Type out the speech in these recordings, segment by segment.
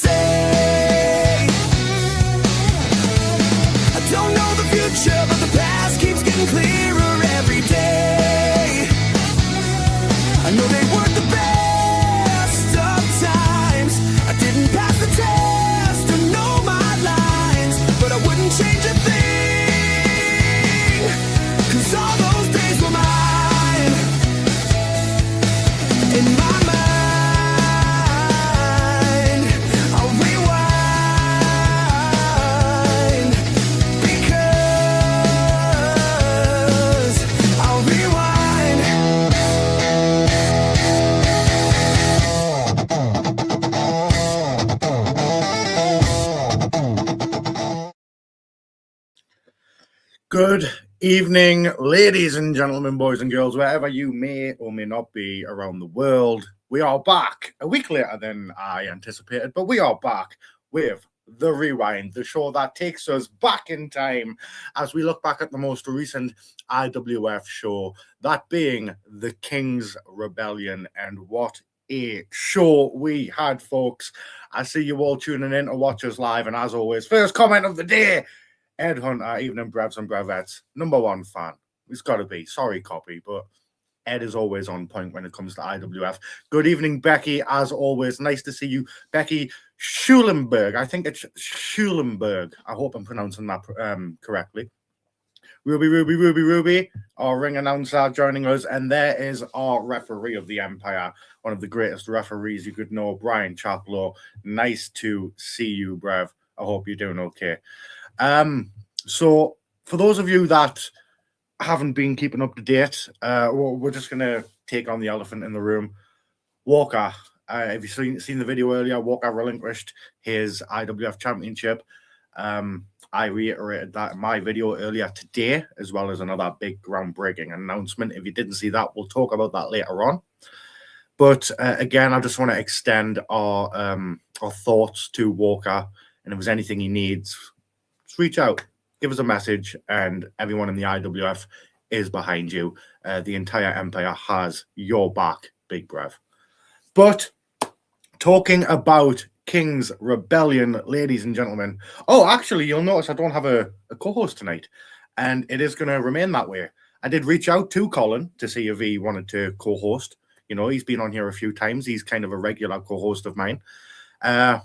say. I don't know the future, but the past keeps getting clearer every day. I know they weren't the best of times. I didn't pass the test or know my lines, but I wouldn't change a thing, 'cause all those days were mine. In my mind, I'll rewind, because I'll rewind. Good evening, ladies and gentlemen, boys and girls, wherever you may or may not be around the world. We are back a week later than I anticipated, but we are back with The Rewind, the show that takes us back in time as we look back at the most recent IWF show, that being the King's Rebellion. And what a show we had, folks. I see you all tuning in to watch us live, and as always, first comment of the day, Ed Hunter, Evening Brevs and Brevettes, #1 fan. It's got to be. Sorry, copy, but Ed is always on point when it comes to IWF. Good evening, Becky. As always, nice to see you. Becky Schulenberg. I think it's Schulenberg. I hope I'm pronouncing that correctly. Ruby, our ring announcer joining us. And there is our referee of the Empire, one of the greatest referees you could know, Brian Chaplow. Nice to see you, Brev. I hope you're doing okay. So for those of you that haven't been keeping up to date, we're just going to take on the elephant in the room. Walker, if you've seen the video earlier, Walker relinquished his IWF championship. I reiterated that in my video earlier today, as well as another big groundbreaking announcement. If you didn't see that, we'll talk about that later on. But again, I just want to extend our thoughts to Walker, and if there's anything he needs, reach out, give us a message, and everyone in the IWF is behind you. The entire Empire has your back, Big Brev. But talking about King's Rebellion, ladies and gentlemen. Oh, actually, you'll notice I don't have a co-host tonight, and it is going to remain that way. I did reach out to Colin to see if he wanted to co-host. You know, he's been on here a few times. He's kind of a regular co-host of mine. The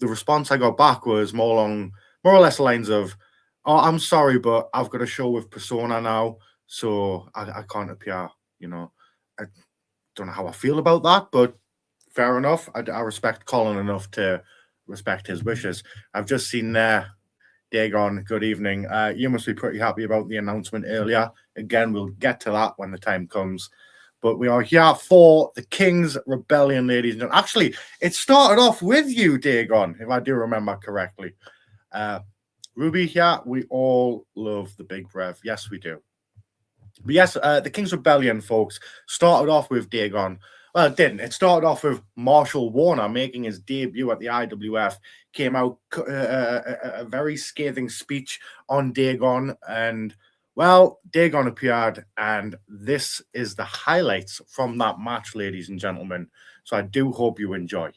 response I got back was more or less the lines of, "Oh, I'm sorry, but I've got a show with Persona now, so I can't appear." You know, I don't know how I feel about that, but fair enough. I respect Colin enough to respect his wishes. I've just seen Dagon, good evening. You must be pretty happy about the announcement earlier. Again, we'll get to that when the time comes. But we are here for the King's Rebellion, ladies and gentlemen. Actually, it started off with you, Dagon, if I do remember correctly. Ruby here, we all love the Big Brev. Yes, we do. But yes, the King's Rebellion, folks, started off with Dagon. Well, it didn't. It started off with Marshall Warner making his debut at the IWF. Came out a very scathing speech on Dagon. And, well, Dagon appeared. And this is the highlights from that match, ladies and gentlemen. So I do hope you enjoy.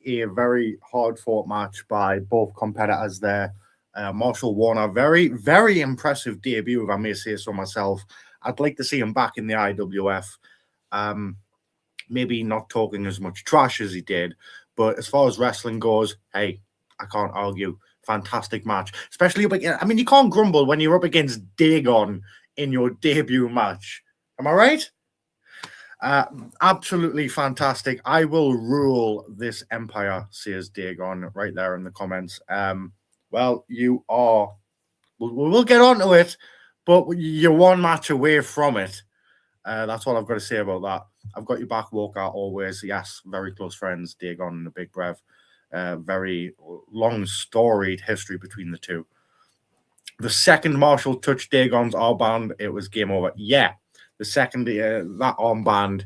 A very hard-fought match by both competitors there. Marshall Warner, very, very impressive debut, if I may say so myself. I'd like to see him back in the IWF. maybe not talking as much trash as he did, but as far as wrestling goes, hey, I can't argue. Fantastic match, especially up against. I mean, you can't grumble when you're up against Dagon in your debut match. Am I right? Absolutely fantastic. I will rule this empire, says Dagon right there in the comments. Well, you are. We'll get onto it, but you're one match away from it. That's all I've got to say about that. I've got your back, Walker, always. Yes, very close friends, Dagon and the Big Brev. Very long storied history between the two. The second Marshall touched Dagon's armband, it was game over. Yeah, the second that armband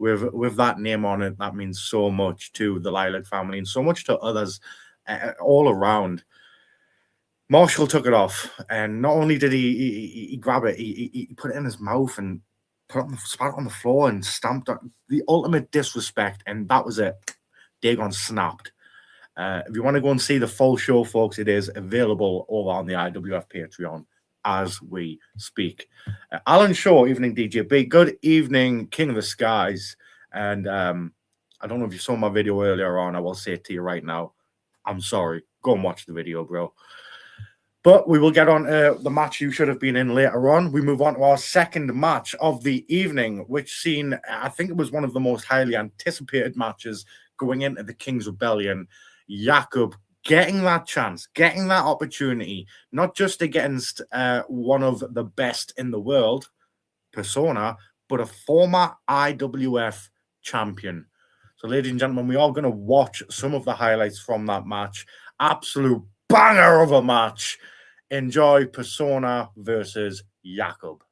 with that name on it, that means so much to the Lilac family and so much to others all around. Marshall took it off, and not only did he grab it, he put it in his mouth and spat it on the floor and stamped on the ultimate disrespect, and that was it. Dagon snapped. If you want to go and see the full show, folks, it is available over on the IWF Patreon as we speak. Alan Shaw, evening DJB. Good evening, King of the Skies. And I don't know if you saw my video earlier on. I will say it to you right now. I'm sorry. Go and watch the video, bro. But we will get on the match you should have been in later on. We move on to our second match of the evening, which seen, I think it was one of the most highly anticipated matches going into the King's Rebellion. Jakob getting that chance, getting that opportunity, not just against one of the best in the world, Persona, but a former IWF champion. So, ladies and gentlemen, we are going to watch some of the highlights from that match. Absolute banger of a match. Enjoy Persona versus Jakob.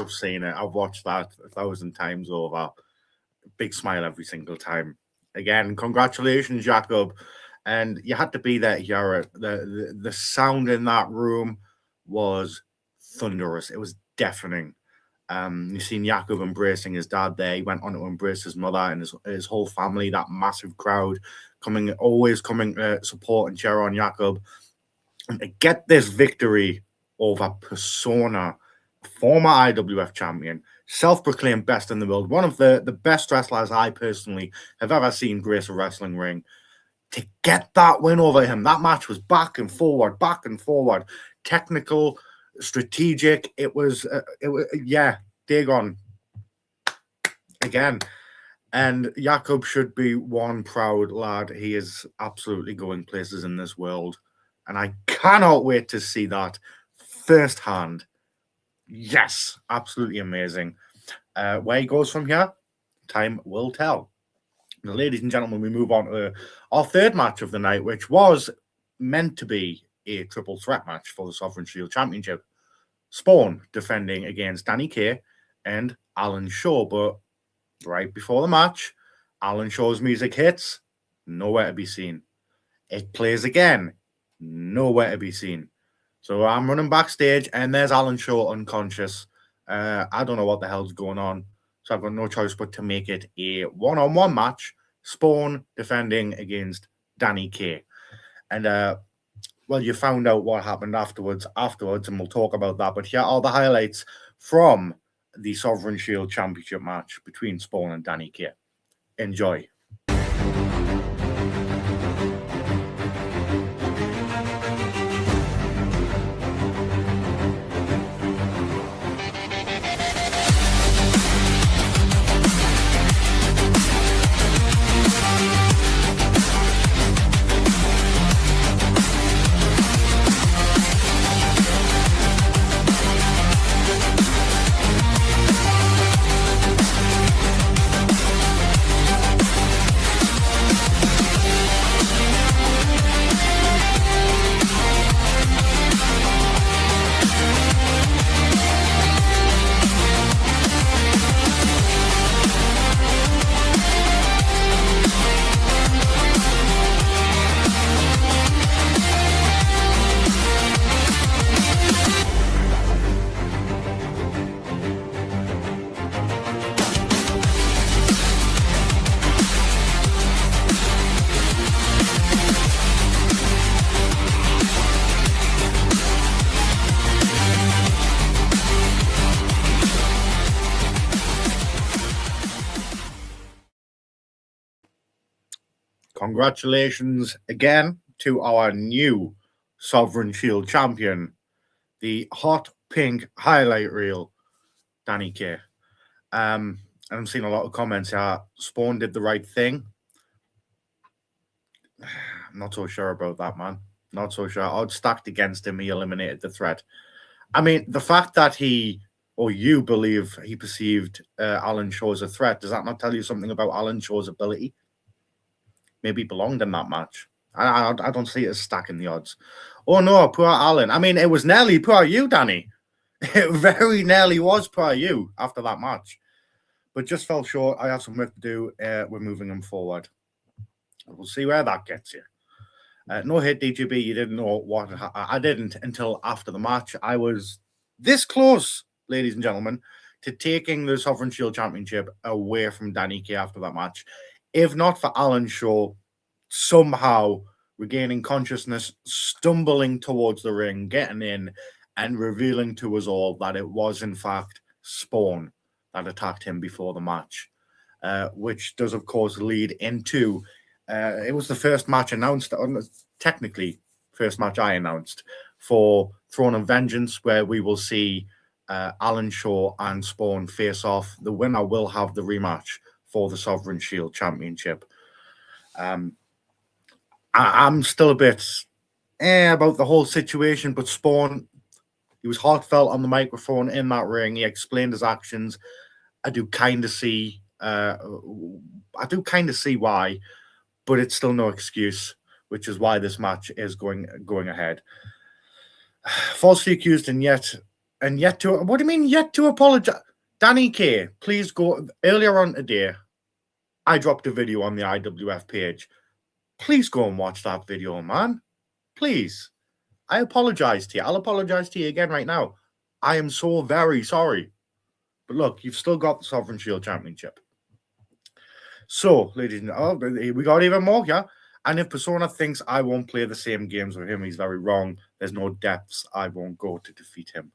I've seen it. I've watched that 1,000 times over. Big smile every single time. Again, congratulations, Jakob. And you had to be there to hear it. The sound in that room was thunderous. It was deafening. You've seen Jakob embracing his dad there. He went on to embrace his mother and his whole family, that massive crowd always coming to support and cheer on Jakob. And to get this victory over Persona, former IWF champion, self-proclaimed best in the world, one of the best wrestlers I personally have ever seen grace a wrestling ring. To get that win over him, that match was back and forward, technical, strategic. It was, yeah, Dagon. Again, And Jakob should be one proud lad. He is absolutely going places in this world. And I cannot wait to see that firsthand. Yes, absolutely amazing. Where he goes from here, time will tell. Now, ladies and gentlemen, we move on to our third match of the night, which was meant to be a triple threat match for the Sovereign Shield Championship. Spawn defending against Danny Kaye and Alan Shaw. But right before the match, Alan Shaw's music hits, nowhere to be seen. It plays again, nowhere to be seen. So I'm running backstage, and there's Alan Shaw unconscious. I don't know what the hell's going on. So I've got no choice but to make it a one-on-one match. Spawn defending against Danny Kaye. And, well, you found out what happened afterwards, and we'll talk about that. But here are the highlights from the Sovereign Shield Championship match between Spawn and Danny Kaye. Enjoy. Congratulations again to our new Sovereign Shield champion, the hot pink highlight reel, Danny Kaye. And I'm seeing a lot of comments here. Spawn did the right thing. I'm not so sure about that, man. Not so sure. Odds stacked against him. He eliminated the threat. I mean, the fact that he or you believe he perceived Alan Shaw as a threat, does that not tell you something about Alan Shaw's ability? Maybe he belonged in that match. I don't see it as stacking the odds. Oh, no, poor Alan. I mean, it was nearly poor you, Danny. It very nearly was poor you after that match. But just fell short. I have some work to do. We're moving him forward. We'll see where that gets you. No hit, DJB. You didn't know what I didn't until after the match. I was this close, ladies and gentlemen, to taking the Sovereign Shield Championship away from Danny Kaye after that match. If not for Alan Shaw somehow regaining consciousness, stumbling towards the ring, getting in, and revealing to us all that it was, in fact, Spawn that attacked him before the match, which does, of course, lead into... it was the first match announced, technically, first match I announced for Throne of Vengeance, where we will see Alan Shaw and Spawn face off. The winner will have the rematch for the Sovereign Shield Championship. I'm still a bit about the whole situation, but Spawn, he was heartfelt on the microphone in that ring. He explained his actions. I do kind of see why, but it's still no excuse, which is why this match is going ahead. Falsely accused and yet to, what do you mean yet to apologize? Danny Kaye, please go. Earlier on today, I dropped a video on the IWF page. Please go and watch that video, man. Please. I apologize to you. I'll apologize to you again right now. I am so very sorry. But look, you've still got the Sovereign Shield Championship. So, ladies and gentlemen, we got even more, yeah? And if Persona thinks I won't play the same games with him, he's very wrong. There's no depths I won't go to defeat him.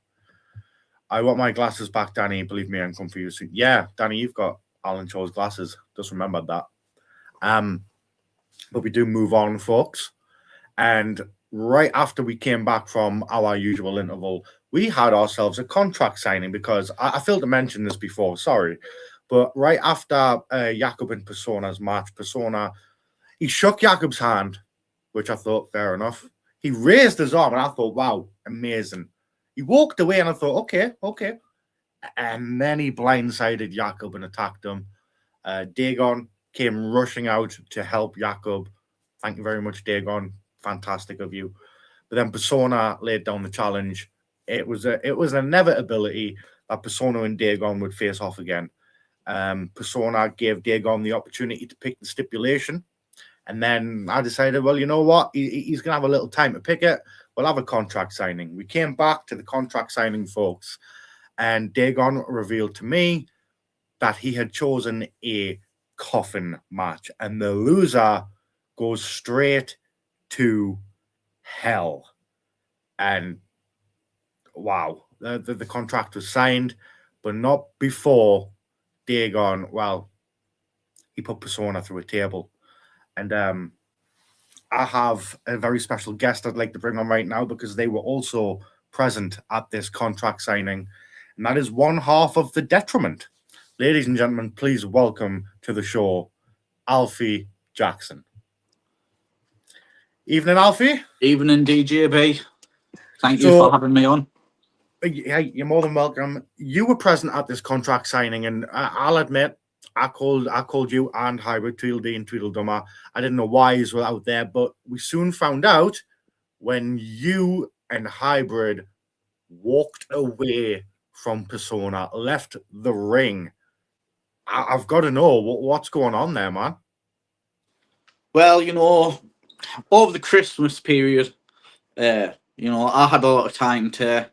I want my glasses back, Danny. Believe me, I'm coming for you soon. Yeah, Danny, you've got Alan Shaw's glasses. Just remember that. But we do move on, folks. And right after we came back from our usual interval, we had ourselves a contract signing because I failed to mention this before. Sorry. But right after Jakob and Persona's match, Persona, he shook Jakob's hand, which I thought fair enough. He raised his arm, and I thought, wow, amazing. He walked away, and I thought, okay. And then he blindsided Jakob and attacked him. Dagon came rushing out to help Jakob. Thank you very much, Dagon. Fantastic of you. But then Persona laid down the challenge. It was an inevitability that Persona and Dagon would face off again. Persona gave Dagon the opportunity to pick the stipulation. And then I decided, well, you know what? He's going to have a little time to pick it. We'll have a contract signing. We came back to the contract signing, folks. And Dagon revealed to me that he had chosen a coffin match. And the loser goes straight to hell. And wow, the contract was signed, but not before Dagon, well, he put Persona through a table. And I have a very special guest I'd like to bring on right now because they were also present at this contract signing. And that is one half of the Detriment. Ladies and gentlemen, please welcome to the show, Alfie Jackson. Evening, Alfie. Evening, DJB. Thank you for having me on. Yeah, you're more than welcome. You were present at this contract signing, and I'll admit, I called you and Hybrid Tweedledee and Tweedledummer. I didn't know why you were out there, but we soon found out when you and Hybrid walked away from Persona, left the ring. I've got to know what's going on there, man. Well, over the Christmas period, I had a lot of time to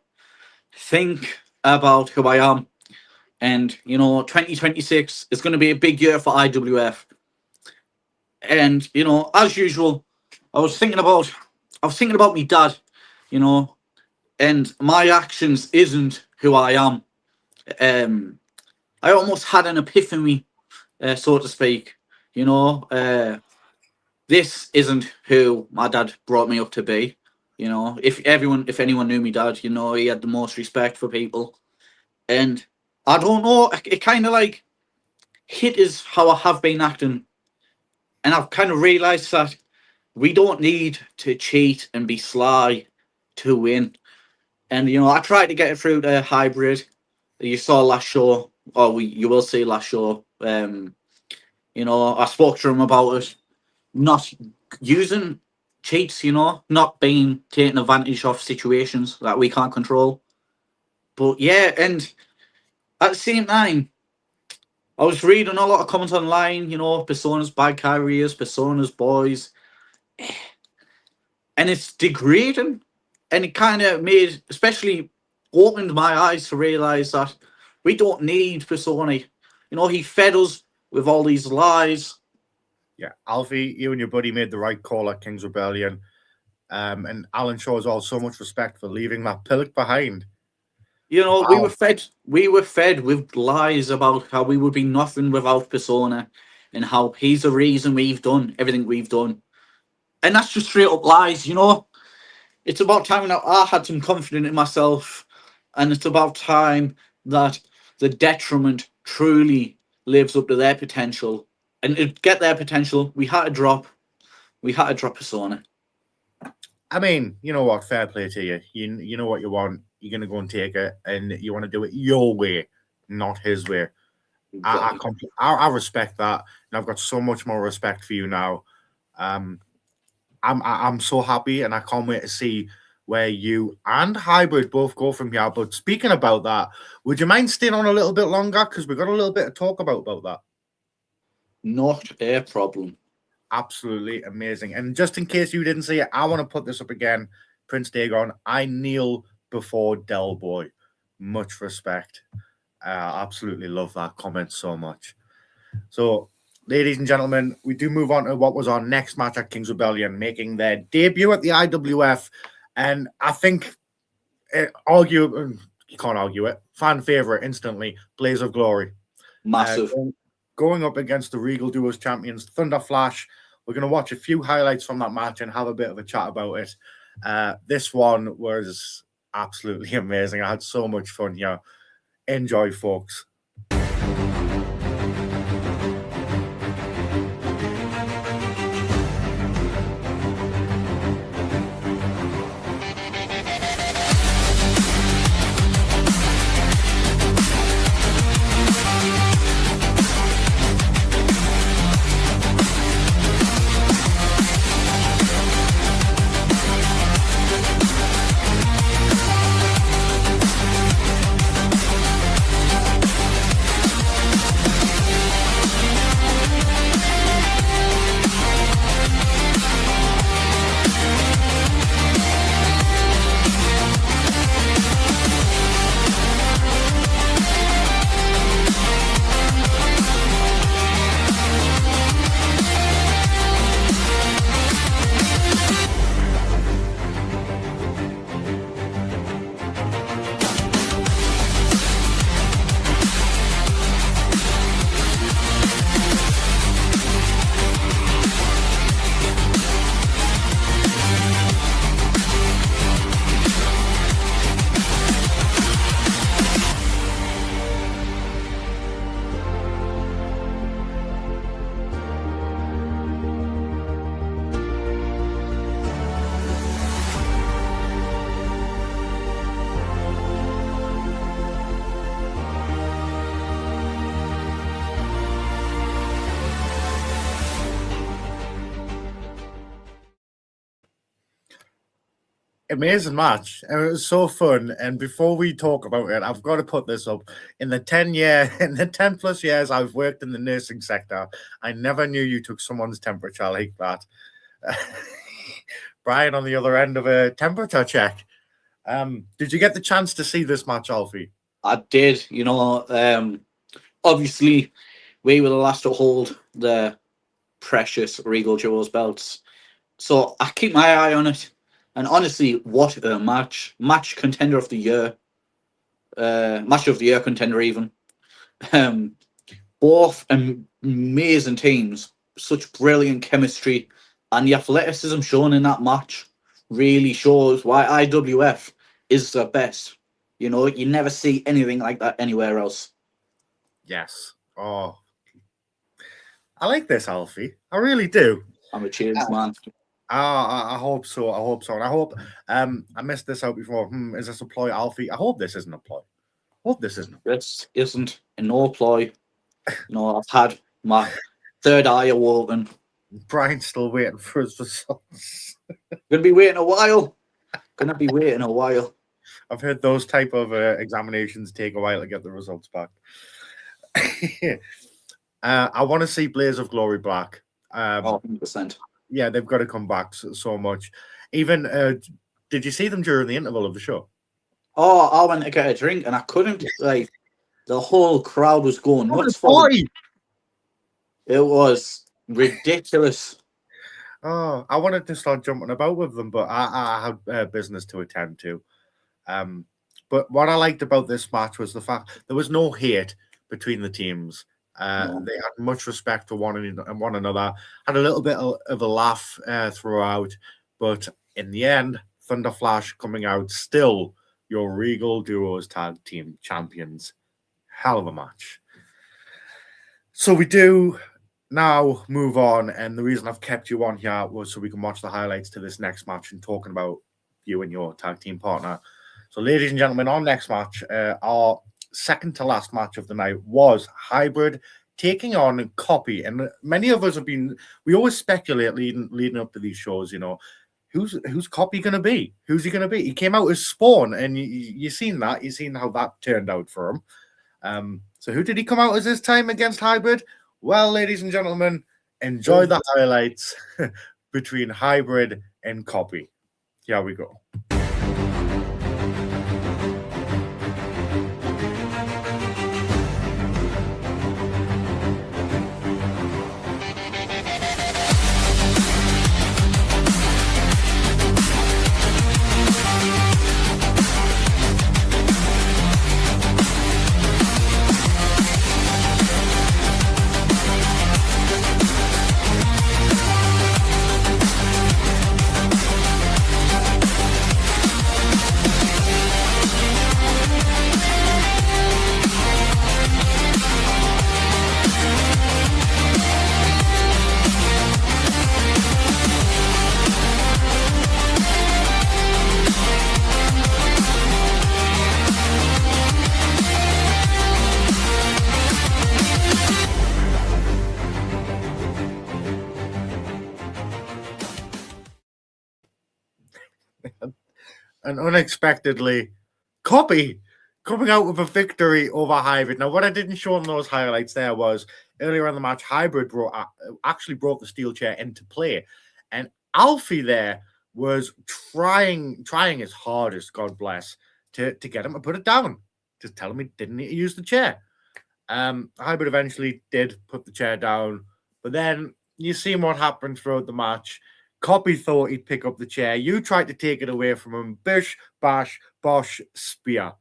think about who I am. And, 2026 is going to be a big year for IWF. And, as usual, I was thinking about my dad, and my actions isn't who I am. I almost had an epiphany, so to speak. This isn't who my dad brought me up to be. If anyone knew me dad, he had the most respect for people. And I don't know, it kind of like hit is how I have been acting. And I've kind of realised that we don't need to cheat and be sly to win. And, I tried to get it through the Hybrid. You saw last show, or you will see last show. I spoke to him about it. Not using cheats, not being taken advantage of situations that we can't control. But yeah, and at the same time, I was reading a lot of comments online, Persona's bad carriers, Persona's boys. And it's degrading. And it kind of especially opened my eyes to realise that we don't need Persona. He fed us with all these lies. Yeah, Alfie, you and your buddy made the right call at King's Rebellion. And Alan shows all so much respect for leaving that pillock behind. Wow. we were fed with lies about how we would be nothing without Persona and how he's the reason we've done everything we've done. And that's just straight up lies, It's about time that I had some confidence in myself, and it's about time that the Detriment truly lives up to their potential. And to get their potential, we had to drop Persona. I mean, you know what? Fair play to you. You know what you want. You're going to go and take it, and you want to do it your way, not his way. Exactly. I respect that, and I've got so much more respect for you now. I'm so happy, and I can't wait to see where you and Hybrid both go from here. But speaking about that, would you mind staying on a little bit longer? Because we've got a little bit to talk about that. Not a problem. Absolutely amazing. And just in case you didn't see it, I want to put this up again. Prince Dagon, I kneel before Del Boy. Much respect. Absolutely love that comment so much. So, ladies and gentlemen, we do move on to what was our next match at King's Rebellion, making their debut at the IWF. And I think, you can't argue it, fan favorite instantly, Blaze of Glory. Massive. Going up against the Regal Duos champions, Thunder Flash. We're going to watch a few highlights from that match and have a bit of a chat about it. This one was absolutely amazing. I had so much fun here. Enjoy, folks. Amazing match. And it was so fun. And before we talk about it, I've got to put this up. In the 10 plus years I've worked in the nursing sector, I never knew you took someone's temperature like that. Brian on the other end of a temperature check. Did you get the chance to see this match, Alfie? I did, obviously we were the last to hold the precious Regal Jewels belts. So I keep my eye on it. And honestly, what a match. Match contender of the year. Match of the year contender even. Both amazing teams. Such brilliant chemistry. And the athleticism shown in that match really shows why IWF is the best. You never see anything like that anywhere else. Yes. Oh, I like this, Alfie. I really do. I'm a cheers man. I hope so. I hope so. And I hope I missed this out before. Is this a ploy, Alfie? I hope this isn't a ploy. I hope this isn't. This isn't a no ploy. I've had my third eye awoken. Brian's still waiting for his results. Gonna be waiting a while. I've heard those type of examinations take a while to get the results back. I want to see Blaze of Glory Black. 100%. Yeah, they've got to come back so much. Even, did you see them during the interval of the show? Oh, I went to get a drink and I couldn't, the whole crowd was going nuts for them. It was ridiculous. Oh, I wanted to start jumping about with them, but I had business to attend to. But what I liked about this match was the fact there was no hate between the teams. No. They had much respect for one another, had a little bit of a laugh throughout, but in the end, Thunder Flash coming out still your Regal Duos Tag Team Champions. Hell of a match. So we do now move on, and the reason I've kept you on here was so we can watch the highlights to this next match and talking about you and your tag team partner. So, ladies and gentlemen, our next match, our second to last match of the night was Hybrid taking on Copy. And many of us we always speculate leading up to these shows, who's Copy going to be? Who's he going to be? He came out as Spawn, and you've seen that. You've seen how that turned out for him. So who did he come out as this time against Hybrid? Well, ladies and gentlemen, enjoy the highlights between Hybrid and Copy. Here we go. And unexpectedly, Copy coming out with a victory over Hybrid. Now, what I didn't show in those highlights there was earlier in the match, Hybrid actually brought the steel chair into play. And Alfie there was trying his hardest, God bless, to get him to put it down. Just tell him he didn't need to use the chair. Hybrid eventually did put the chair down. But then you see what happened throughout the match. Copy thought he'd pick up the chair. You tried to take it away from him. Bish, bash, bosh, spear.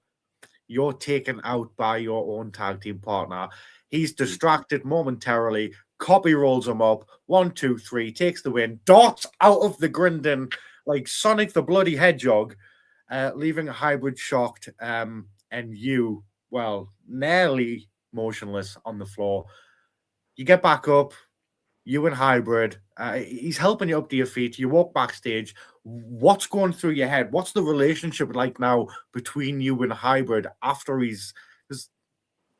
You're taken out by your own tag team partner. He's distracted momentarily. Copy rolls him up. 1, 2, 3. Takes the win. Darts out of the Grindin like Sonic the Bloody Hedgehog, leaving Hybrid shocked. And you, well, nearly motionless on the floor. You get back up. You and Hybrid, he's helping you up to your feet. You walk backstage. What's going through your head? What's the relationship like now between you and Hybrid after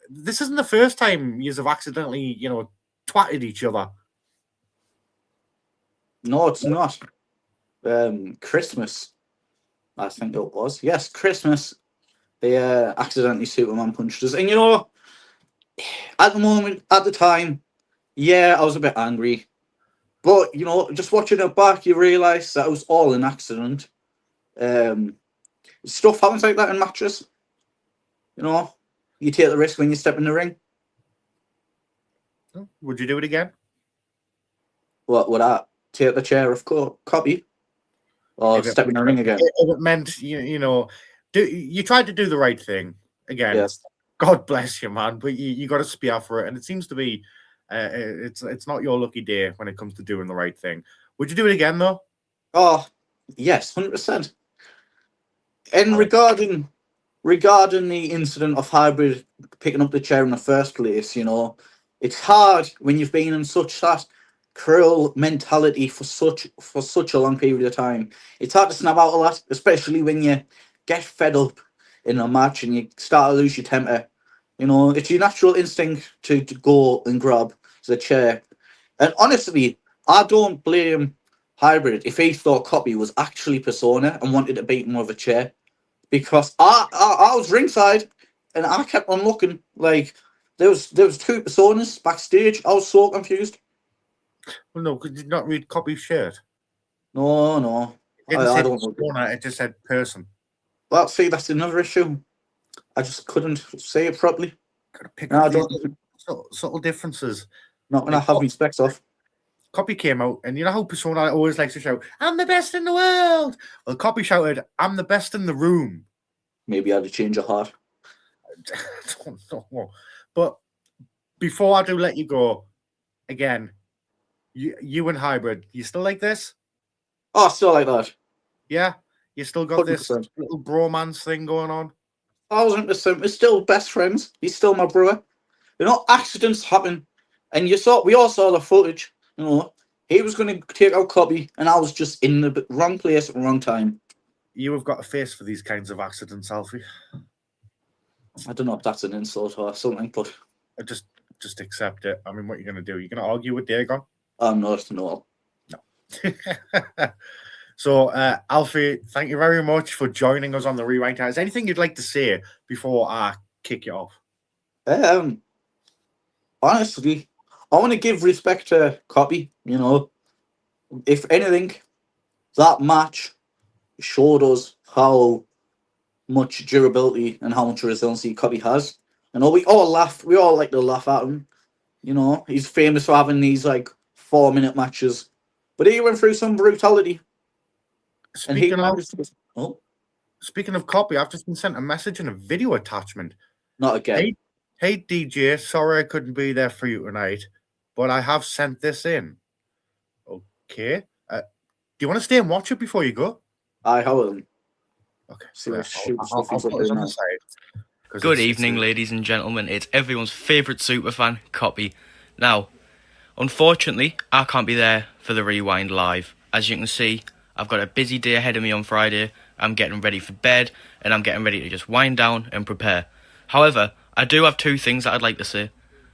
this isn't the first time you have accidentally, twatted each other. No, it's not. Christmas. I think it was. Yes, Christmas. They accidentally Superman punched us. And you know, at the moment, at the time, yeah, I was a bit angry. But, you know, just watching it back, you realise that it was all an accident. Um, Stuff happens like that in matches. You know, you take the risk when you step in the ring. Would you do it again? What would I take the chair of copy or If it, step in the ring again? if it meant you know, you tried to do the right thing again. Yes. God bless you, man. But you got to spear for it, and it seems to be it's not your lucky day when it comes to doing the right thing. Would you do it again though? Oh, yes, 100%. And Oh. regarding the incident of Hybrid picking up the chair in the first place, you know, it's hard when you've been in such that cruel mentality for such a long period of time. It's hard to snap out of that, especially when you get fed up in a match and you start to lose your temper. You know, it's your natural instinct to go and grab the chair. And honestly, I don't blame Hybrid if he thought Copy was actually Persona and wanted to beat him with a chair. Because I was ringside and I kept on looking like there was two Personas backstage. I was so confused. Well, no, could you not read copy shirt? No. It didn't I say don't know. persona, it just said person. Well, see, that's another issue. I just couldn't say it properly. Gotta pick No, I up these don't. subtle differences. Not when I have my specs off. Copy came out, and you know how Persona always likes to shout, "I'm the best in the world." Well, Copy shouted, "I'm the best in the room." Maybe I had to change of heart. I don't know. But before I do let you go, again, you and Hybrid, you still like this? Oh, still like that. Yeah? You still got this 100%. little bromance thing going on? 1,000%. We're still best friends. He's still my brother. You know, accidents happen. And we all saw the footage. You know, he was going to take out Copy, and I was just in the wrong place at the wrong time. You have got a face for these kinds of accidents, Alfie. I don't know if that's an insult or something, but Just accept it. I mean, what are you going to do? You're going to argue with Dagon? I'm not. No. So, Alfie, thank you very much for joining us on the Rewind Time. Is there anything you'd like to say before I kick you off? Honestly, I want to give respect to Copy. You know, if anything, that match showed us how much durability and how much resiliency Copy has. You know, we all like to laugh at him. You know, he's famous for having these like 4-minute matches, but he went through some brutality. Speaking of Copy, I've just been sent a message and a video attachment. Not again. Hey DJ, sorry I couldn't be there for you tonight, but I have sent this in. Okay. Do you want to stay and watch it before you go? I haven't. Okay. See what stupid I'll stuff he's put up this to on now. the side. Good evening, ladies and gentlemen. It's everyone's favourite superfan, Copy. Now, unfortunately, I can't be there for the Rewind live. As you can see, I've got a busy day ahead of me on Friday. I'm getting ready for bed, and I'm getting ready to just wind down and prepare. However, I do have two things that I'd like to say.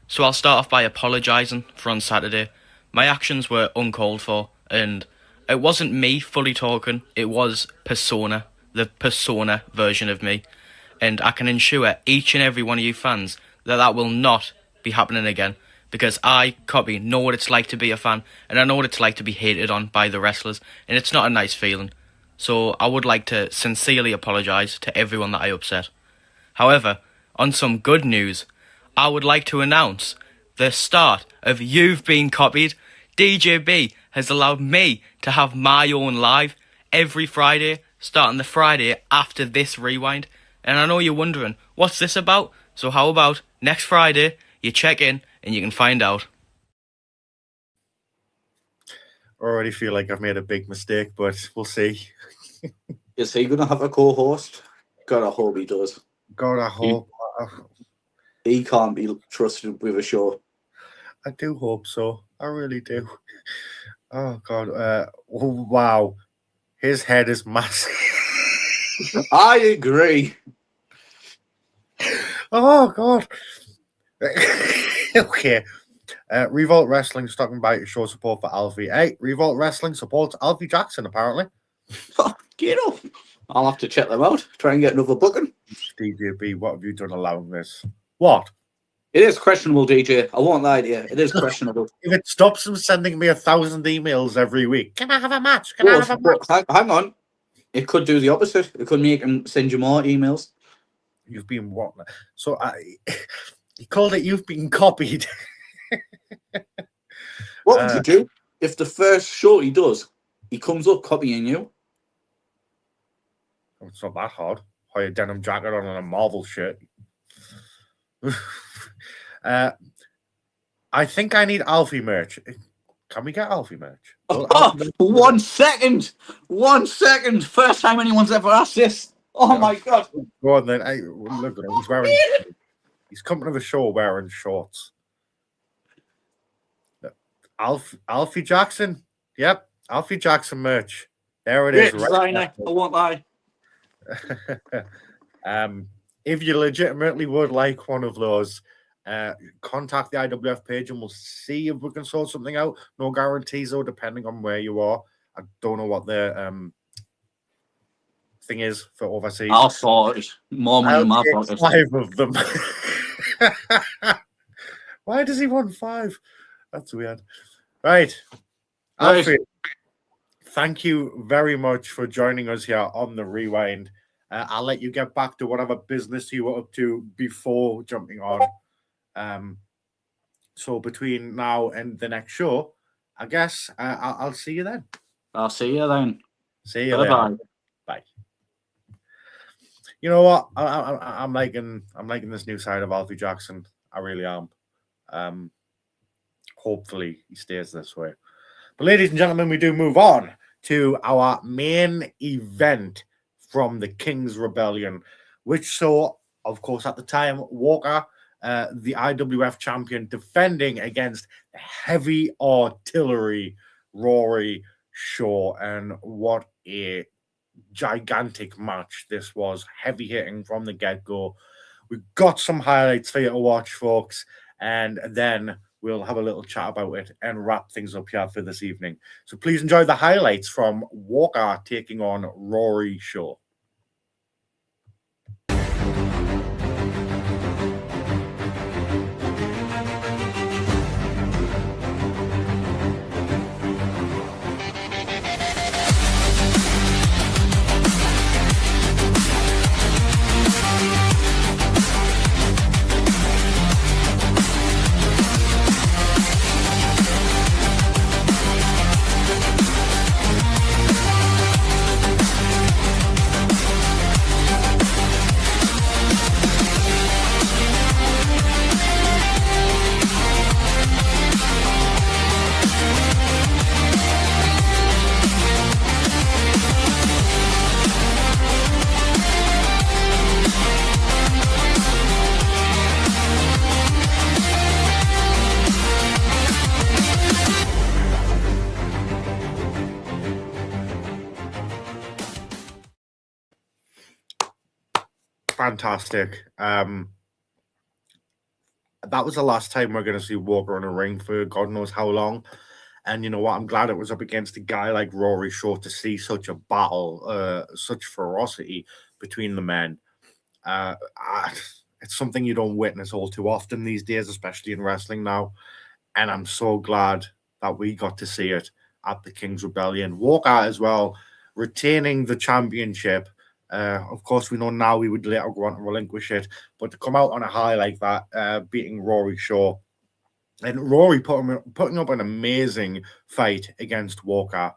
So I'll start off by apologising for on Saturday. My actions were uncalled for, and it wasn't me fully talking, it was Persona, the Persona version of me. And I can ensure each and every one of you fans that will not be happening again. Because I, Copy, know what it's like to be a fan, and I know what it's like to be hated on by the wrestlers, and it's not a nice feeling. So I would like to sincerely apologise to everyone that I upset. However, on some good news, I would like to announce the start of You've Been Copied. DJB has allowed me to have my own live every Friday, starting the Friday after this Rewind. And I know you're wondering, what's this about? So how about next Friday, you check in and you can find out. I already feel like I've made a big mistake, but we'll see. Is he going to have a co-host? God, I hope he does. God, I hope. He can't be trusted with a show. I do hope so. I really do. Oh, God. Wow. His head is massive. I agree. Oh, God. Okay. Revolt Wrestling stopping by to show support for Alfie. Hey, Revolt Wrestling supports Alfie Jackson, apparently. Get off. I'll have to check them out. Try and get another booking. DJB, what have you done allowing this? What? It is questionable, DJ. I won't lie to you. It is questionable. If it stops them sending me 1,000 emails every week, can I have a match? Can I have a match? Hang on. It could do the opposite. It could make him send you more emails. You've been what? So he called it you've been copied. What would you do if the first show he does, he comes up copying you? It's not that hard. Hire a denim jacket on and a Marvel shirt. I think I need Alfie merch. Can we get Alfie merch? Oh, 1 second. 1 second. First time anyone's ever asked this. Oh my God. Go on then. Hey, look at him. He's wearing. He's coming to the show wearing shorts. Alfie Jackson. Yep, Alfie Jackson merch. There it is. Right. I won't lie. If you legitimately would like one of those, contact the IWF page and we'll see if we can sort something out. No guarantees though, depending on where you are. I don't know what the thing is for overseas. I'll sort it. More money in my pocket. 5 of them. Why does he want 5? That's weird. Right. Alfie, thank you very much for joining us here on the Rewind. I'll let you get back to whatever business you were up to before jumping on. So between now and the next show, I guess I'll see you then. I'll see you then. See you Bye-bye. then. Bye. You know what? I'm liking this new side of Alfie Jackson. I really am. Hopefully he stays this way. But ladies and gentlemen, we do move on to our main event from the King's Rebellion, which saw, of course, at the time, Walker, the IWF champion, defending against the heavy artillery Rory Shaw. And what a gigantic match this was. Heavy hitting from the get-go. We've got some highlights for you to watch, folks, and then we'll have a little chat about it and wrap things up here for this evening. So please enjoy the highlights from Walker taking on Rory Shaw. Fantastic. That was the last time we're going to see Walker in a ring for God knows how long. And you know what? I'm glad it was up against a guy like Rory Shaw to see such a battle, such ferocity between the men. It's something you don't witness all too often these days, especially in wrestling now. And I'm so glad that we got to see it at the King's Rebellion. Walker as well, retaining the championship. Of course, we know now we would later go on to relinquish it, but to come out on a high like that, beating Rory Shaw, and Rory putting up an amazing fight against Walker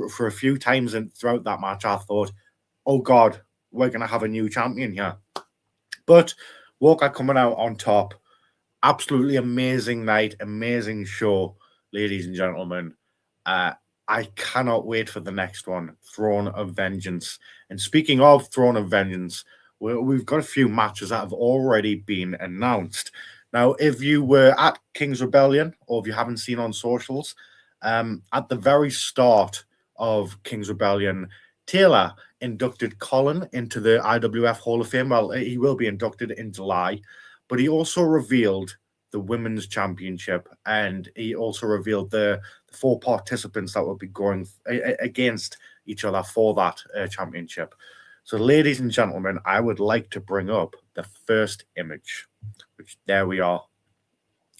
for a few times and throughout that match, I thought, oh God, we're going to have a new champion here. But Walker coming out on top, absolutely amazing night, amazing show, ladies and gentlemen. I cannot wait for the next one, Throne of Vengeance. And speaking of Throne of Vengeance, we've got a few matches that have already been announced. Now, if you were at King's Rebellion, or if you haven't seen on socials, at the very start of King's Rebellion, Taylor inducted Colin into the IWF Hall of Fame. Well, he will be inducted in July, but he also revealed the Women's Championship, and he also revealed the 4 participants that will be going against each other for that championship. So, ladies and gentlemen, I would like to bring up the first image, which there we are.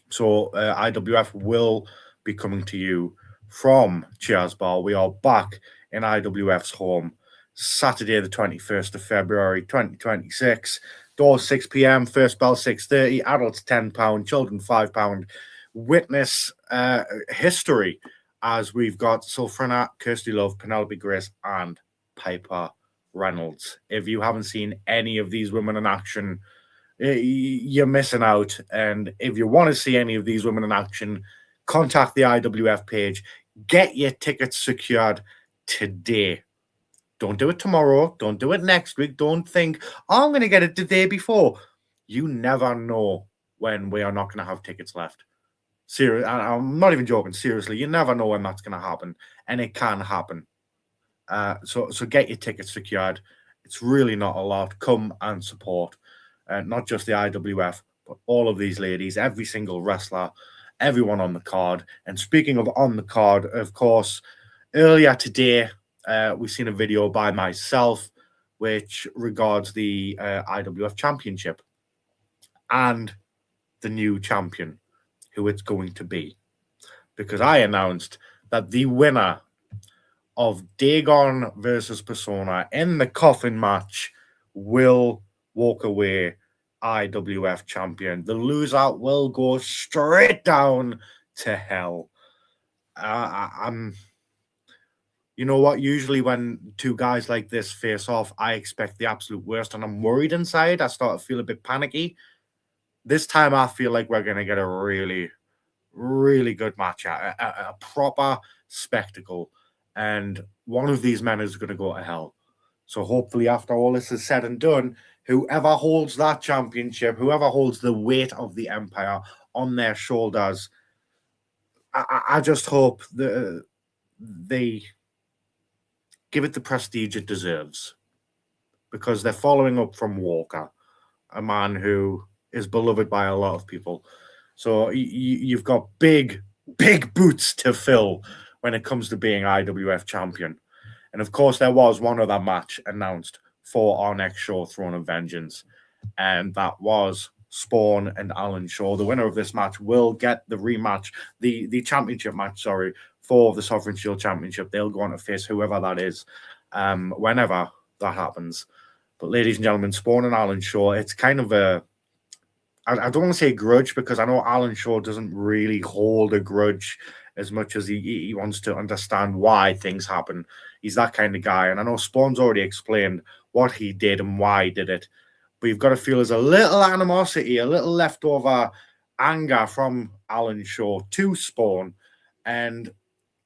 So, IWF will be coming to you from Cheers Bar. We are back in IWF's home, Saturday, the 21st of February, 2026. Doors 6 p.m. First bell 6:30. Adults £10. Children £5. Witness history as we've got Sulfrina, Kirsty Love, Penelope Grace, and Piper Reynolds. If you haven't seen any of these women in action, you're missing out. And if you want to see any of these women in action, contact the IWF page. Get your tickets secured today. Don't do it tomorrow. Don't do it next week. Don't think, oh, I'm going to get it the day before. You never know when we are not going to have tickets left. Seriously, I'm not even joking. Seriously, you never know when that's going to happen, and it can happen. So get your tickets secured. It's really not a lot. Come and support, not just the IWF, but all of these ladies, every single wrestler, everyone on the card. And speaking of on the card, of course, earlier today, we've seen a video by myself which regards the IWF Championship and the new champion, who it's going to be. Because I announced that the winner of Dagon versus Persona in the coffin match will walk away IWF champion. The loser will go straight down to hell. You know what? Usually when two guys like this face off, I expect the absolute worst, and I'm worried inside. I start to feel a bit panicky. This time I feel like we're going to get a really, really good match, a proper spectacle. And one of these men is going to go to hell. So hopefully after all this is said and done, whoever holds that championship, whoever holds the weight of the empire on their shoulders, I just hope they give it the prestige it deserves, because they're following up from Walker, a man who is beloved by a lot of people. So you've got big boots to fill when it comes to being IWF champion. And of course, there was one other match announced for our next show, Throne of Vengeance, and that was Spawn and Alan Shaw. The winner of this match will get the rematch, the championship match, sorry, for the Sovereign Shield Championship. They'll go on to face whoever that is, whenever that happens. But ladies and gentlemen, Spawn and Alan Shaw, it's kind of a, I don't want to say grudge, because I know Alan Shaw doesn't really hold a grudge as much as he wants to understand why things happen. He's that kind of guy. And I know Spawn's already explained what he did and why he did it. But you've got to feel there's a little animosity, a little leftover anger from Alan Shaw to Spawn. And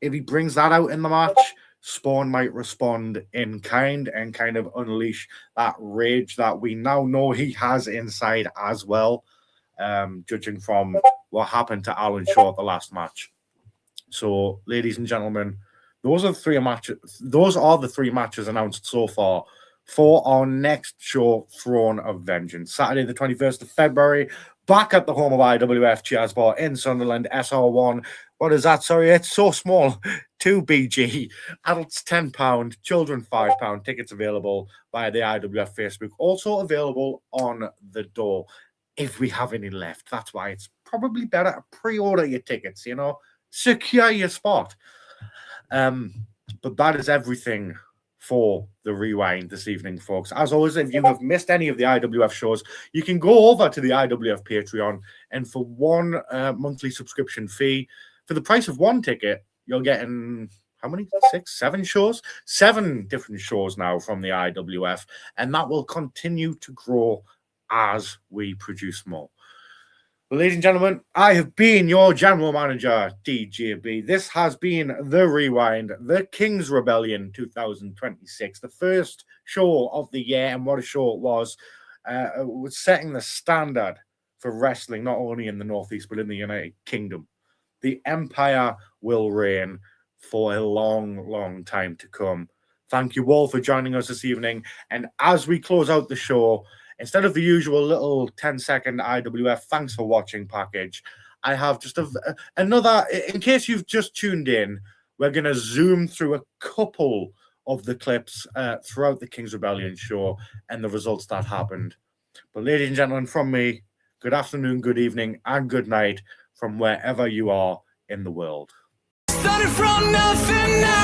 if he brings that out in the match, Spawn might respond in kind and kind of unleash that rage that we now know he has inside as well, judging from what happened to Alan Shaw at the last match. So, ladies and gentlemen, those are the three matches announced so far for our next show, Throne of Vengeance. Saturday, the 21st of February, back at the home of IWF Cheers Bar in Sunderland, SR1. What is that? Sorry, it's so small. 2BG. Adults £10, children £5. Tickets available via the IWF Facebook. Also available on the door if we have any left. That's why it's probably better to pre-order your tickets, you know. Secure your spot. But that is everything for the Rewind this evening, folks. As always, if you have missed any of the IWF shows, you can go over to the IWF Patreon, and for one monthly subscription fee, for the price of one ticket, you're getting how many? 6, 7 shows? 7 different shows now from the IWF, and that will continue to grow as we produce more. Ladies and gentlemen, I have been your General Manager, DJB. This has been The Rewind, The King's Rebellion 2026, the first show of the year, and what a show it was. It was setting the standard for wrestling, not only in the Northeast, but in the United Kingdom. The Empire will reign for a long, long time to come. Thank you all for joining us this evening. And as we close out the show, instead of the usual little 10-second IWF thanks for watching package, I have just another, in case you've just tuned in, we're going to zoom through a couple of the clips throughout the King's Rebellion show and the results that happened. But ladies and gentlemen, from me, good afternoon, good evening, and good night from wherever you are in the world. Started from nothing now.